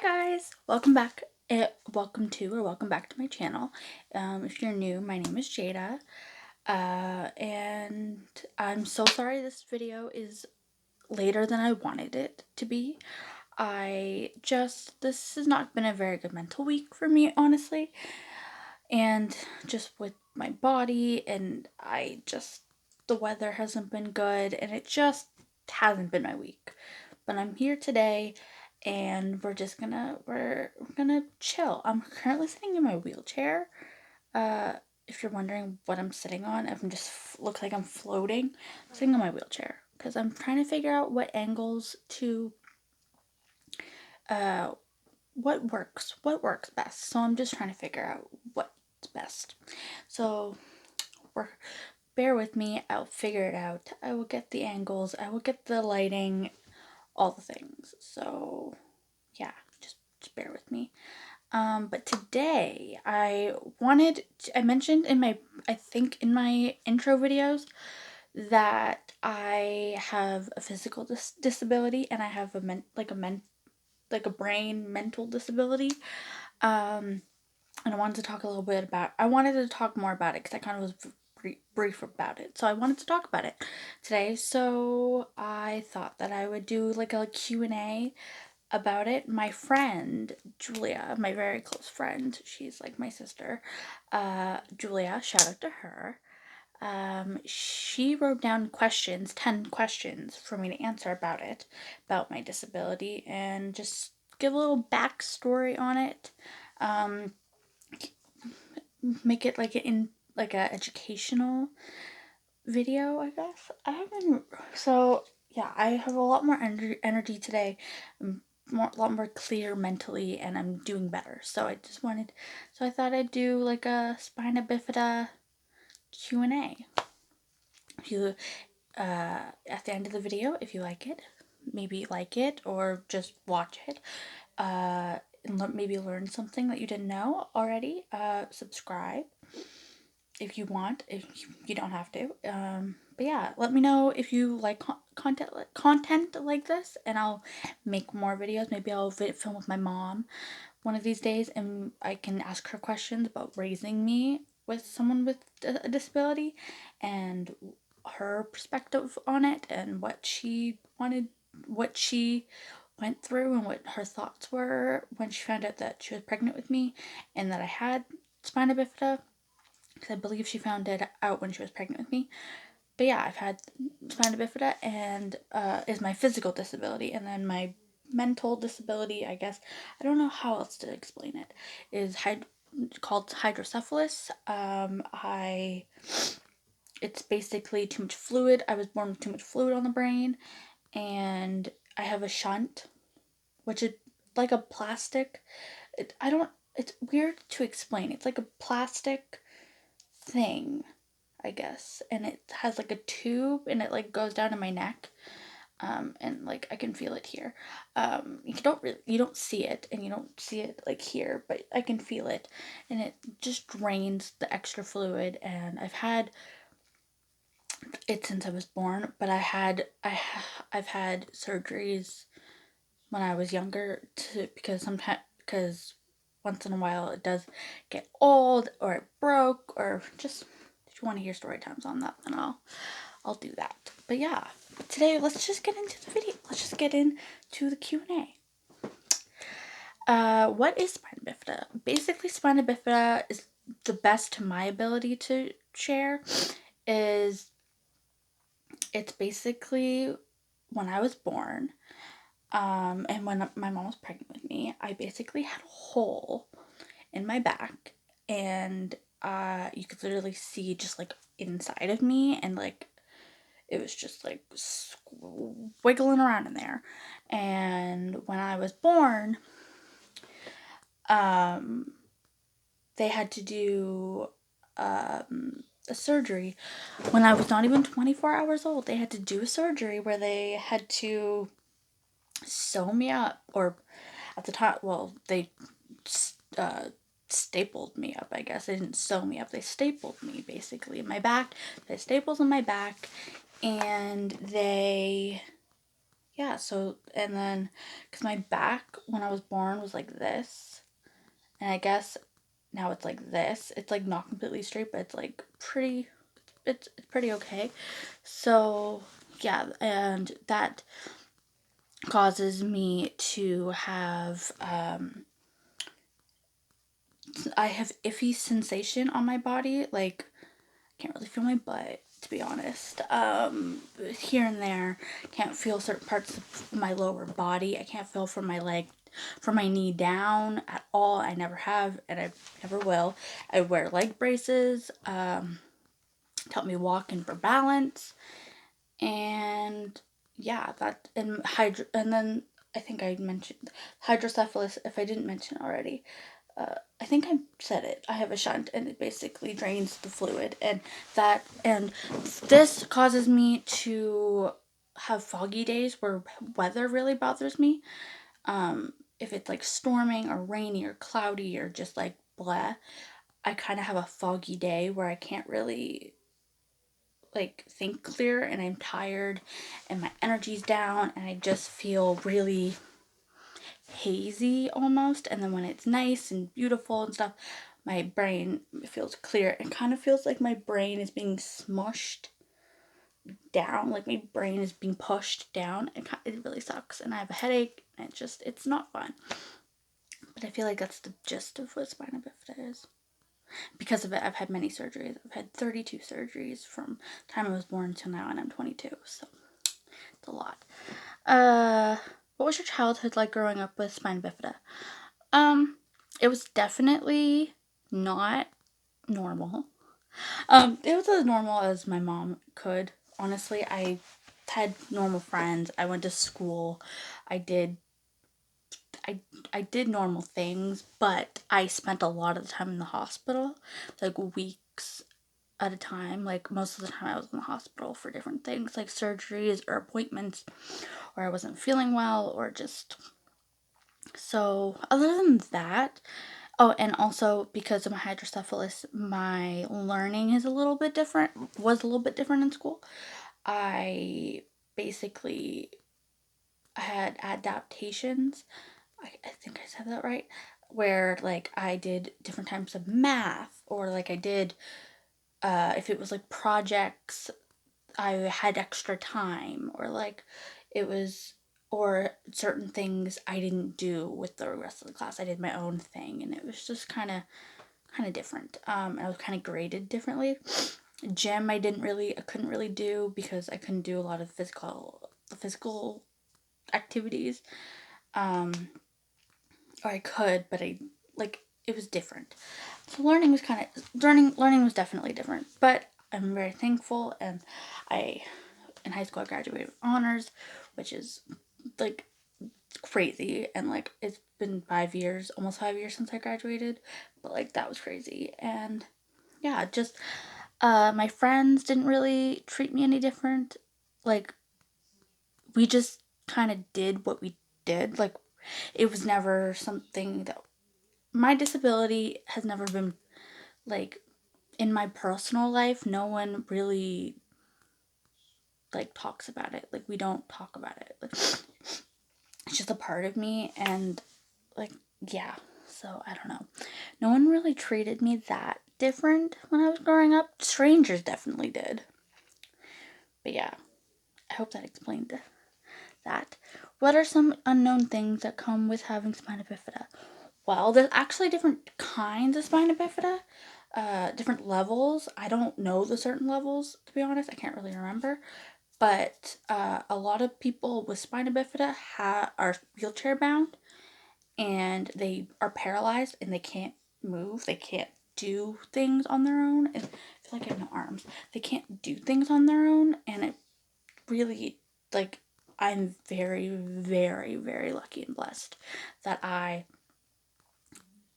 Guys, welcome back. Welcome back to my channel. If you're new, my name is Jada, and I'm so sorry this video is later than I wanted it to be. This has not been a very good mental week for me, honestly, and just with my body, and the weather hasn't been good, and it just hasn't been my week. But I'm here today, and we're gonna chill. I'm currently sitting in my wheelchair. If you're wondering what I'm sitting on, I'm just looks like I'm floating. I'm sitting on my wheelchair because I'm trying to figure out what angles to uh what works best. So I'm just trying to figure out what's best. So we're bear with me. I'll figure it out. I will get the angles. I will get the lighting, all the things. So yeah, just bear with me. But today I mentioned I think in my intro videos that I have a physical disability, and I have a brain mental disability. And I wanted to talk more about it because I kind of was brief about it. So I wanted to talk about it today. So I thought that I would do like a Q&A about it. My friend Julia, my very close friend, she's like my sister, Julia, shout out to her. She wrote down 10 questions for me to answer about my disability, and just give a little backstory on it. Make it like a educational video, I guess. I have a lot more energy today. I'm a lot more clear mentally, and I'm doing better. So I thought I'd do like a spina bifida Q&A. If you, at the end of the video, if you like it, maybe like it or just watch it, and maybe learn something that you didn't know already, subscribe if you want. If you don't have to. But yeah, let me know if you like content like this, and I'll make more videos. Maybe I'll film with my mom one of these days, and I can ask her questions about raising me with someone with a disability, and her perspective on it, and what she went through, and what her thoughts were when she found out that she was pregnant with me and that I had spina bifida, because I believe she found it out when she was pregnant with me. But yeah, I've had spina bifida, and is my physical disability, and then my mental disability, I guess, I don't know how else to explain it, is called hydrocephalus. It's basically too much fluid. I was born with too much fluid on the brain, and I have a shunt, which is like a plastic. It's weird to explain. It's like a plastic thing, I guess, and it has like a tube, and it like goes down to my neck, and like I can feel it here. You don't see it, and you don't see it like here, but I can feel it, and it just drains the extra fluid. And I've had it since I was born, but I've had surgeries when I was younger because once in a while it does get old, or it broke, or just, if you want to hear story times on that, then I'll do that. But yeah, today let's just get into the video. Let's just get into the Q&A. What is spina bifida? Basically, spina bifida is, the best to my ability to share, is it's basically when I was born, and when my mom was pregnant with me, I basically had a hole in my back, and you could literally see just like inside of me, and like it was just like wiggling around in there. And when I was born, they had to do a surgery when I was not even 24 hours old. They had to do a surgery where they had to sew me up, or at the time, well, they stapled me up, I guess. They didn't sew me up. They stapled me, basically, in my back. They had staples in my back, and they yeah, so, and then, because my back when I was born was like this, and I guess now it's like this. It's like not completely straight, but it's like pretty, it's pretty okay. So, yeah, and that causes me to have, I have iffy sensation on my body, like, I can't really feel my butt, to be honest. Here and there, can't feel certain parts of my lower body. I can't feel from my leg, from my knee down at all. I never have, and I never will. I wear leg braces to help me walk and for balance, and yeah, that and then I think I mentioned hydrocephalus. If I didn't mention already, I think I said it. I have a shunt, and it basically drains the fluid, and this causes me to have foggy days where weather really bothers me. If it's like storming or rainy or cloudy or just like blah, I kind of have a foggy day where I can't really like think clear, and I'm tired and my energy's down, and I just feel really hazy almost. And then when it's nice and beautiful and stuff, my brain feels clear and kind of feels like my brain is being smushed down, like my brain is being pushed down. It really sucks, and I have a headache, and it's not fun. But I feel like that's the gist of what spina bifida is. Because of it, I've had many surgeries. I've had 32 surgeries from the time I was born till now, and I'm 22, so it's a lot. What was your childhood like growing up with spina bifida? It was definitely not normal. It was as normal as my mom could. Honestly, I had normal friends. I went to school. I did I I did normal things, but I spent a lot of the time in the hospital, like weeks at a time. Like most of the time I was in the hospital for different things, like surgeries or appointments, or I wasn't feeling well, or just so other than that. Oh, and also because of my hydrocephalus, my learning is a little bit different, was a little bit different in school. I basically had adaptations. I think I said that right. Where like I did different types of math, or like I did, if it was like projects, I had extra time, or like it was, or certain things I didn't do with the rest of the class. I did my own thing, and it was just kind of different. I was kind of graded differently. Gym I couldn't really do because I couldn't do a lot of physical activities. Um, or I could, but it was different. So learning was definitely different. But I'm very thankful, and I in high school I graduated with honors, which is like crazy, and like it's been 5 years, almost 5 years since I graduated, but like that was crazy. And yeah, just my friends didn't really treat me any different. Like we just kind of did what we did. Like it was never something that my disability has never been like in my personal life. No one really like talks about it. Like we don't talk about it. Like it's just a part of me, and like yeah. So I don't know. No one really treated me that different when I was growing up. Strangers definitely did. But yeah, I hope that explained that. What are some unknown things that come with having spina bifida? Well, there's actually different kinds of spina bifida, different levels. I don't know the certain levels, to be honest. I can't really remember. But a lot of people with spina bifida are wheelchair bound, and they are paralyzed, and they can't move. They can't do things on their own. And I feel like I have no arms. They can't do things on their own, and it really, like, I'm very, very, very lucky and blessed that I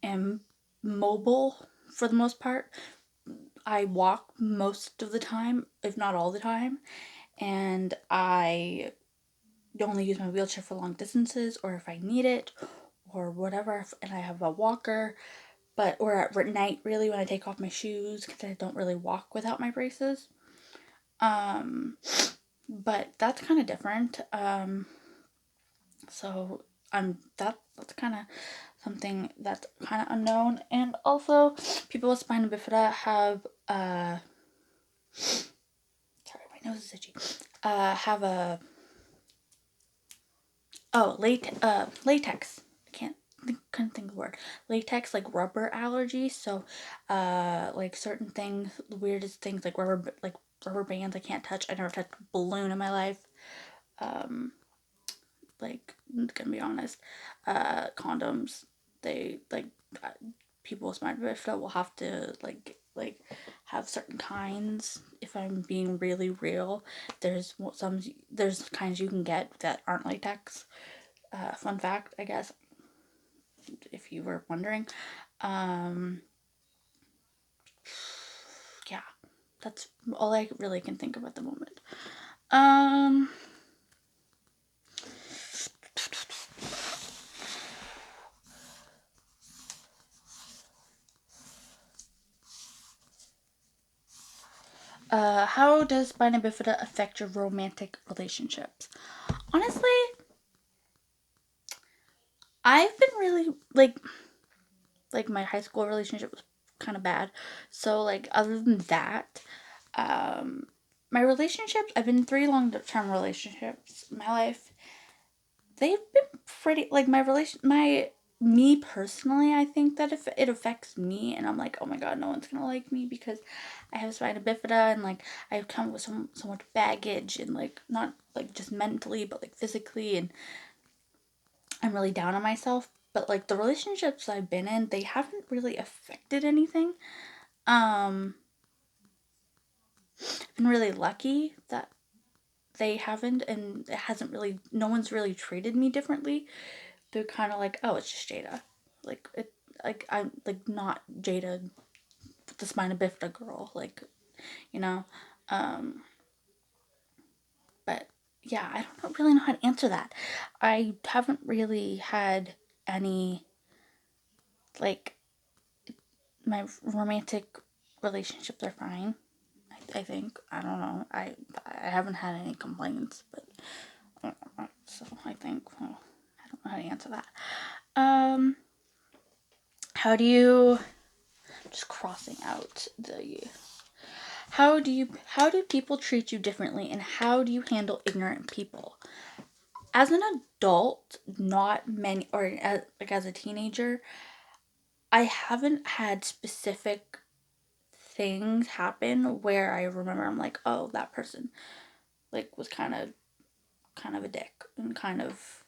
am mobile for the most part. I walk most of the time, if not all the time, and I only use my wheelchair for long distances, or if I need it or whatever, and I have a walker. But or at night, really, when I take off my shoes, because I don't really walk without my braces. um but that's kind of different. So that's kind of something that's kind of unknown. And also, people with spina bifida have sorry, my nose is itchy. Have a latex. Couldn't think of the word. Latex, like rubber allergy. So, like certain things, the weirdest things, like rubber bands I can't touch. I never touched a balloon in my life. Like, gonna be honest, condoms. They like people with spina bifida will have to like have certain kinds. If I'm being really real, there's kinds you can get that aren't latex. Fun fact, I guess, if you were wondering. Um, yeah, that's all I really can think of at the moment. Um, how does spina bifida affect your romantic relationships? Honestly, I've been really like my high school relationship was kind of bad. So like other than that, um, my relationships, I've been in 3 long-term relationships in my life. They've been pretty like my me personally. I think that if it affects me, and I'm like, oh my god, no one's gonna like me because I have spina bifida, and like I've come with so much baggage, and like not like just mentally but like physically, and I'm really down on myself. But like the relationships I've been in, they haven't really affected anything. Um, I've been really lucky that they haven't, and it hasn't really. No one's really treated me differently. They're kind of like, oh, it's just Jada, like it, like I'm like not Jada, the spina bifida girl, like you know. Um, but yeah, I don't really know how to answer that. I haven't really had any like my romantic relationships are fine. I think I don't know. I haven't had any complaints, but so I think well, I don't know how to answer that. Um, how do you just crossing out the how do people treat you differently, and how do you handle ignorant people? As an adult, not many, or as a teenager, I haven't had specific things happen where I remember I'm like, oh, that person like was kind of a dick and kind of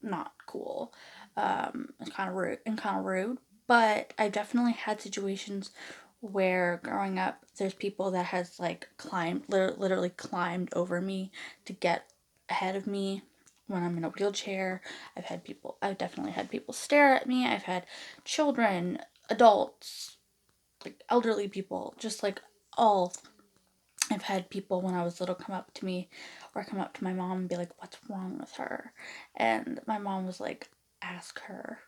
not cool, and kind of rude. But I definitely had situations where growing up, there's people that has like literally climbed over me to get ahead of me when I'm in a wheelchair. I've definitely had people stare at me. I've had children, adults, like elderly people, just like all. I've had people when I was little come up to me or come up to my mom and be like, what's wrong with her? And my mom was like, ask her.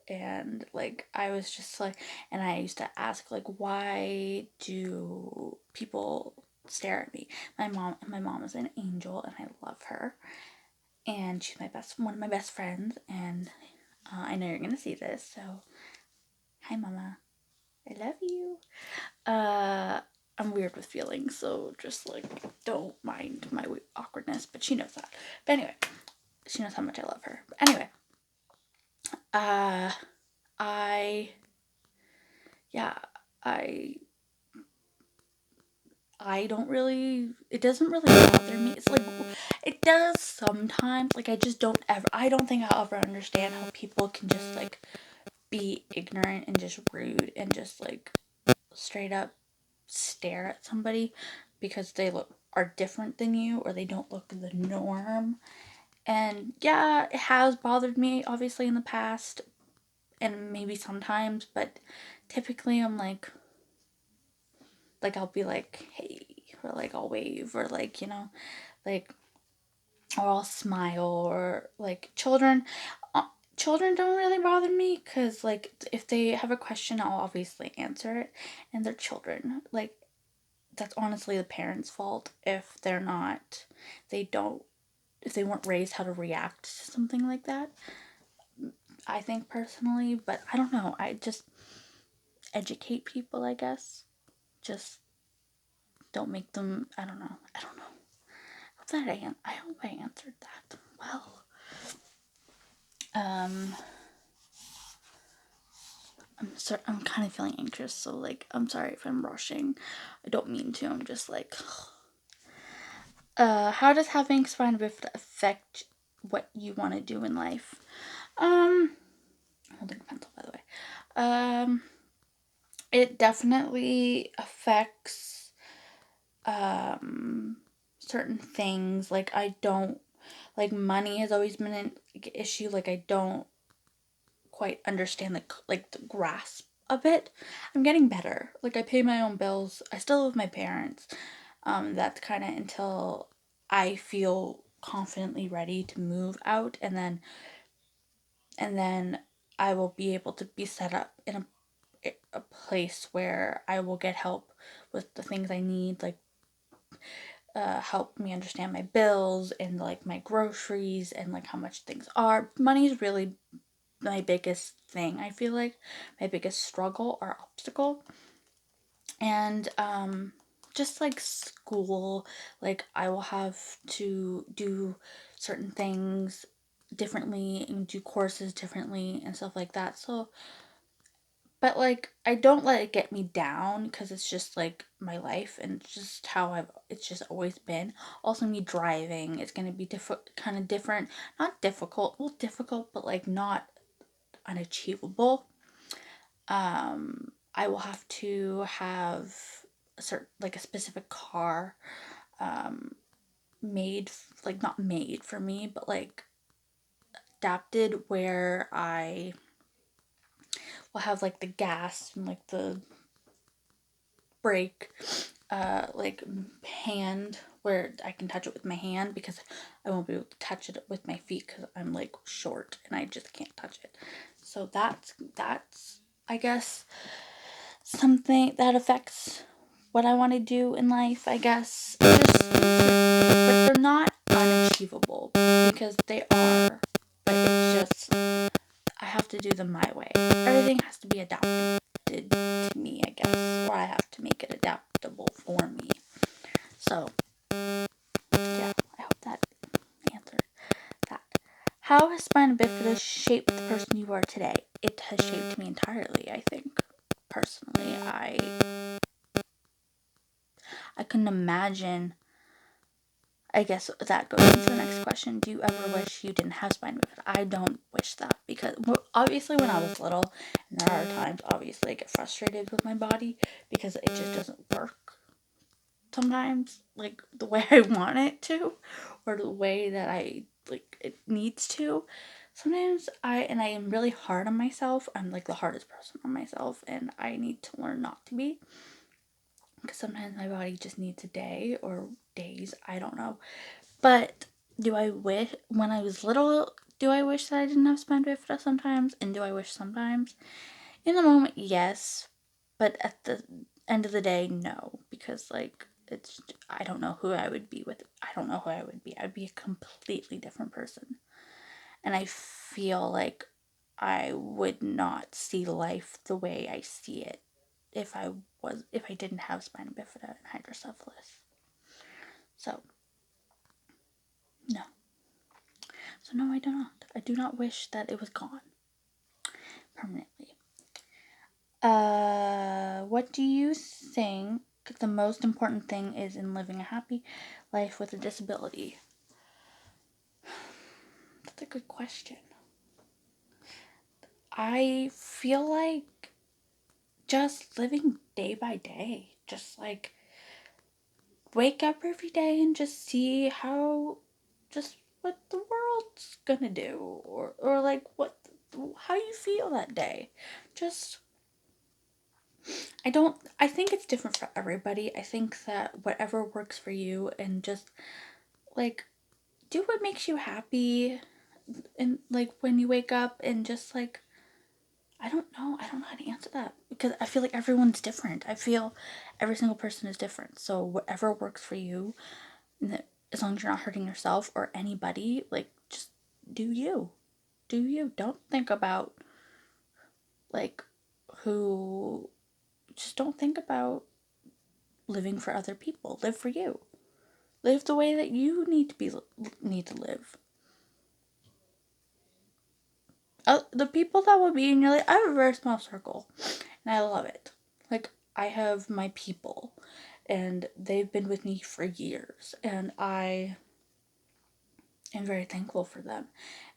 And like, I was just like, and I used to ask, like, why do people stare at me? My mom is an angel and I love her. And she's one of my best friends. And I know you're going to see this. So, hi, Mama. I love you. Uh, I'm weird with feelings, so just like don't mind my awkwardness. But she knows that. But anyway, she knows how much I love her. But anyway, uh, I yeah, I I don't really. It doesn't really bother me. It's like it does sometimes. Like I just don't ever. I don't think I'll ever understand how people can just like be ignorant and just rude and just like straight up stare at somebody because they are different than you or they don't look the norm. And yeah, it has bothered me obviously in the past and maybe sometimes, but typically I'm like I'll be like, hey, or like I'll wave or like, like or I'll smile or like children don't really bother me because like if they have a question I'll obviously answer it, and they're children. Like that's honestly the parents' fault if they don't if they weren't raised how to react to something like that. I think personally, but I don't know. I just educate people, I guess. Just don't make them. I don't know. I don't know. I hope I answered that well. I'm kind of feeling anxious, so like I'm sorry if I'm rushing. I don't mean to. I'm just like, how does having spina bifida affect what you want to do in life? I'm holding a pencil, by the way. It definitely affects certain things. Like I don't like money has always been an issue. Like I don't quite understand the grasp of it. I'm getting better. Like I pay my own bills. I still live with my parents. That's kind of until I feel confidently ready to move out, and then I will be able to be set up in a place where I will get help with the things I need, like help me understand my bills and like my groceries and like how much things are. Money is really my biggest thing. I feel like my biggest struggle or obstacle. And just like school, like I will have to do certain things differently and do courses differently and stuff like that. So but like I don't let it get me down because it's just like my life and just how it's just always been. Also me driving, it's going to be kind of different, not difficult, well difficult, but like not unachievable. I will have to have a specific car made, like not made for me, but like adapted where I will have like the gas and like the brake like hand where I can touch it with my hand, because I won't be able to touch it with my feet because I'm like short and I just can't touch it. So that's I guess something that affects what I want to do in life, I guess. Just but they're not unachievable because they are. But it's just I have to do them my way. Everything has to be adapted to me, I guess, or I have to make it adaptable for me. So, yeah, I hope that answered that. How has spina bifida shaped the person you are today? It has shaped me entirely, I think. Personally, I couldn't imagine. I guess that goes into the next question. Do you ever wish you didn't have spina bifida? I don't wish that, because obviously when I was little, and there are times obviously I get frustrated with my body because it just doesn't work sometimes like the way I want it to, or the way that I like it needs to. Sometimes I am really hard on myself. I'm like the hardest person on myself, and I need to learn not to be, because sometimes my body just needs a day or days, I don't know. But do I wish when I was little, do I wish that I didn't have spina bifida sometimes? And do I wish sometimes? In the moment, yes. But at the end of the day, no. Because, like, I don't know who I would be with. I don't know who I would be. I'd be a completely different person. And I feel like I would not see life the way I see it if I didn't have spina bifida and hydrocephalus. So, no. So no, I do not. I do not wish that it was gone permanently. What do you think the most important thing is in living a happy life with a disability? That's a good question. I feel like just living day by day. Just like wake up every day and just see just what the world's gonna do, or like how you feel that day. Just I think it's different for everybody. I think that whatever works for you, and just like do what makes you happy, and like when you wake up, and just like I don't know how to answer that, because I feel like everyone's different. I feel every single person is different. So whatever works for you, as long as you're not hurting yourself or anybody, like, just do you. Do you. Don't think about, like, who, just don't think about living for other people. Live for you. Live the way that you need to live. The people that will be in your life, I have a very small circle, and I love it. Like, I have my people, and they've been with me for years, and I am very thankful for them.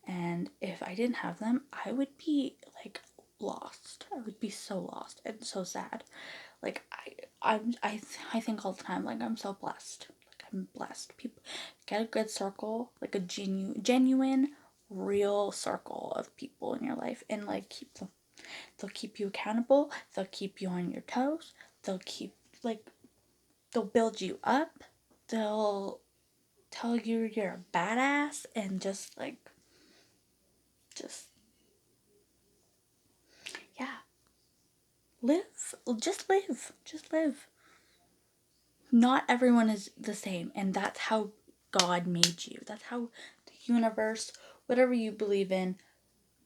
And if I didn't have them, I would be, like, lost. I would be so lost and so sad. Like, I think all the time, like, I'm so blessed. Like, I'm blessed. People get a good circle, like a genuine, real circle of people in your life, and, like, keep them. They'll keep you accountable. They'll keep you on your toes. They'll keep, like, they'll build you up. They'll tell you you're a badass, and just, like, just, yeah. Live. Just live. Just live. Not everyone is the same, and that's how God made you. That's how the universe, whatever you believe in,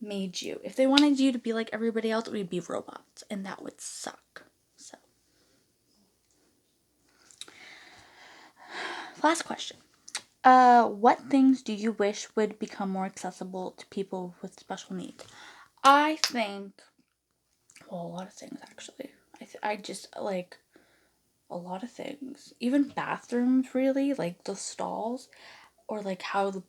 made you. If they wanted you to be like everybody else, we'd be robots, and that would suck. So, last question. What things do you wish would become more accessible to people with special needs? I think, well, a lot of things actually. I just like a lot of things. Even bathrooms, really, like the stalls, or like how the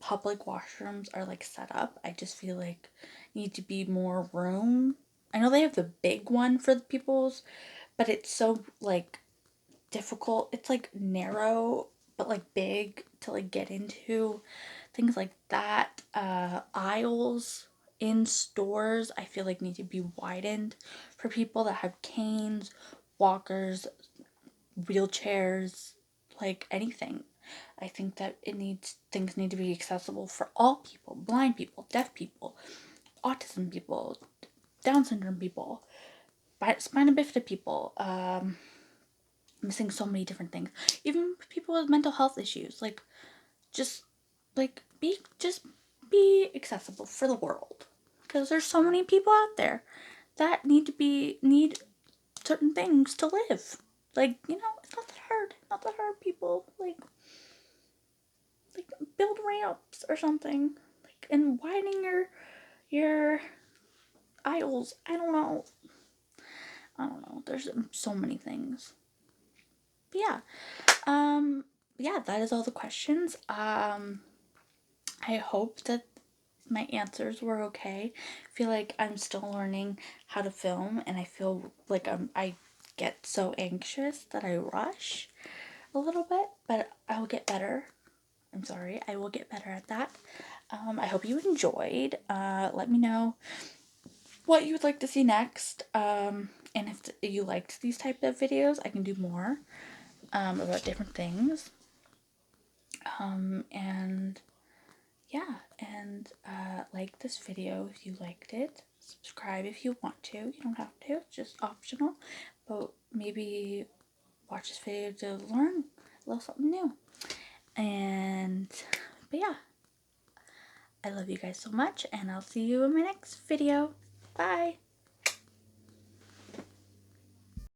public washrooms are, like, set up. I just feel like need to be more room. I know they have the big one for the people's, but it's so, like, difficult. It's, like, narrow but, like, big to, like, get into. Things like that. Aisles in stores, I feel like, need to be widened for people that have canes, walkers, wheelchairs, like, anything. I think that things need to be accessible for all people: blind people, deaf people, autism people, Down syndrome people, spina bifida people, missing so many different things. Even people with mental health issues, like, just, like, be accessible for the world. Because there's so many people out there that need certain things to live. Like, it's not that hard. Not that hard, people. Like, build ramps or something. Like, and widening your aisles. I don't know. There's so many things. But yeah. Yeah, that is all the questions. I hope that my answers were okay. I feel like I'm still learning how to film, and I feel like I get so anxious that I rush a little bit, but I will get better. I'm sorry, I will get better at that. I hope you enjoyed. Let me know what you would like to see next. And if you liked these type of videos, I can do more about different things. And yeah, and like this video if you liked it. Subscribe if you want to. You don't have to. It's just optional. But maybe watch this video to learn a little something new. But yeah, I love you guys so much, and I'll see you in my next video. Bye!